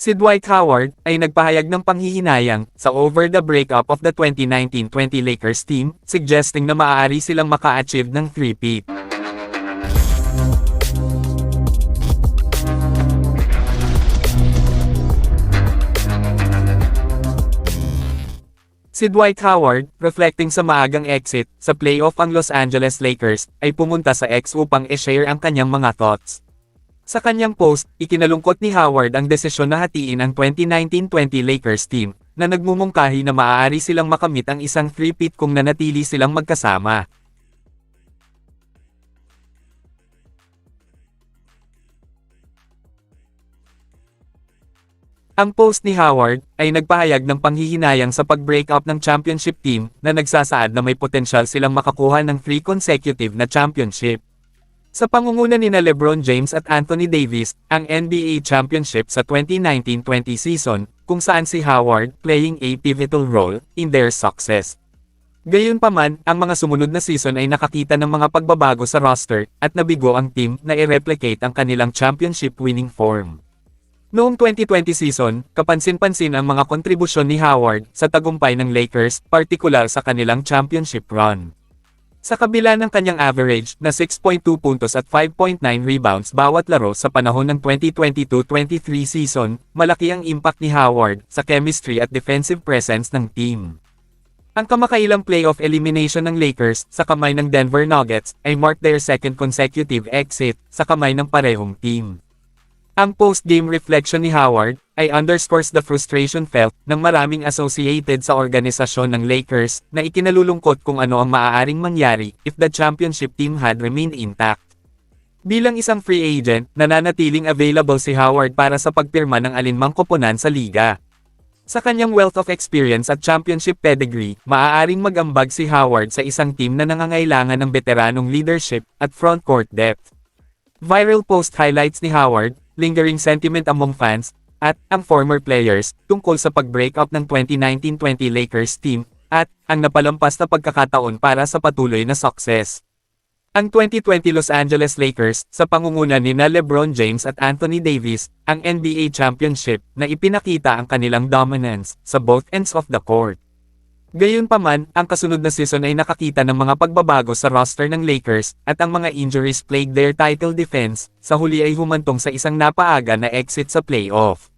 Si Dwight Howard ay nagpahayag ng panghihinayang sa over the breakup of the 2019-20 Lakers team, suggesting na maaari silang maka-achieve ng three-peat. Si Dwight Howard, reflecting sa maagang exit sa playoff ang Los Angeles Lakers, ay pumunta sa X upang i-share ang kanyang mga thoughts. Sa kanyang post, ikinalungkot ni Howard ang desisyon na hatiin ang 2019-20 Lakers team, na nagmumungkahi na maaari silang makamit ang isang three-peat kung nanatili silang magkasama. Ang post ni Howard ay nagpahayag ng panghihinayang sa pag-break up ng championship team na nagsasaad na may potensyal silang makakuha ng 3 consecutive na championship. Sa pangunguna nina LeBron James at Anthony Davis, ang NBA Championship sa 2019-20 season, kung saan si Howard playing a pivotal role in their success. Gayunpaman, ang mga sumunod na season ay nakakita ng mga pagbabago sa roster, at nabigo ang team na i-replicate ang kanilang championship winning form. Noong 2020 season, kapansin-pansin ang mga kontribusyon ni Howard sa tagumpay ng Lakers, partikular sa kanilang championship run. Sa kabila ng kanyang average na 6.2 puntos at 5.9 rebounds bawat laro sa panahon ng 2022-23 season, malaki ang impact ni Howard sa chemistry at defensive presence ng team. Ang kamakailang playoff elimination ng Lakers sa kamay ng Denver Nuggets ay marked their second consecutive exit sa kamay ng parehong team. Ang post-game reflection ni Howard ay underscores the frustration felt ng maraming associated sa organisasyon ng Lakers na ikinalulungkot kung ano ang maaaring mangyari if the championship team had remained intact. Bilang isang free agent, nananatiling available si Howard para sa pagpirma ng alinmang koponan sa liga. Sa kanyang wealth of experience at championship pedigree, maaaring mag-ambag si Howard sa isang team na nangangailangan ng veteranong leadership at frontcourt depth. Viral post highlights ni Howard, lingering sentiment among fans, at ang former players, tungkol sa pag-breakup ng 2019-20 Lakers team, at ang napalampas na pagkakataon para sa patuloy na success. Ang 2020 Los Angeles Lakers, sa pangunguna nina LeBron James at Anthony Davis, ang NBA Championship, na ipinakita ang kanilang dominance sa both ends of the court. Gayunpaman, ang kasunod na season ay nakakita ng mga pagbabago sa roster ng Lakers, at ang mga injuries plagued their title defense, sa huli ay humantong sa isang napaaga na exit sa playoff.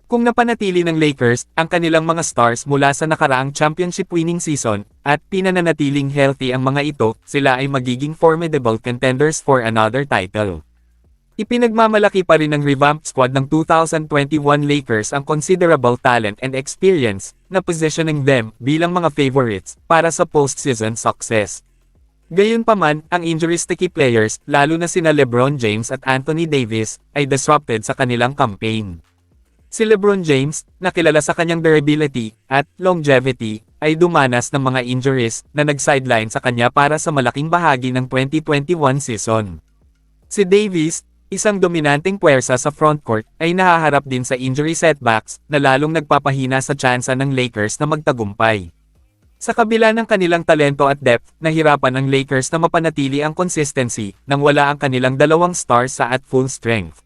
Kung napanatili ng Lakers ang kanilang mga stars mula sa nakaraang championship winning season, at pinananatiling healthy ang mga ito, sila ay magiging formidable contenders for another title. Ipinagmamalaki pa rin ng revamped squad ng 2021 Lakers ang considerable talent and experience, na positioning them bilang mga favorites para sa postseason success. Gayunpaman, ang injury-sticky players, lalo na sina LeBron James at Anthony Davis, ay disrupted sa kanilang campaign. Si LeBron James, na kilala sa kanyang durability at longevity, ay dumanas ng mga injuries na nag-sideline sa kanya para sa malaking bahagi ng 2021 season. Si Davis, isang dominanteng puwersa sa frontcourt, ay nahaharap din sa injury setbacks na lalong nagpapahina sa tsansa ng Lakers na magtagumpay. Sa kabila ng kanilang talento at depth, nahirapan ang Lakers na mapanatili ang consistency nang wala ang kanilang dalawang stars sa at full strength.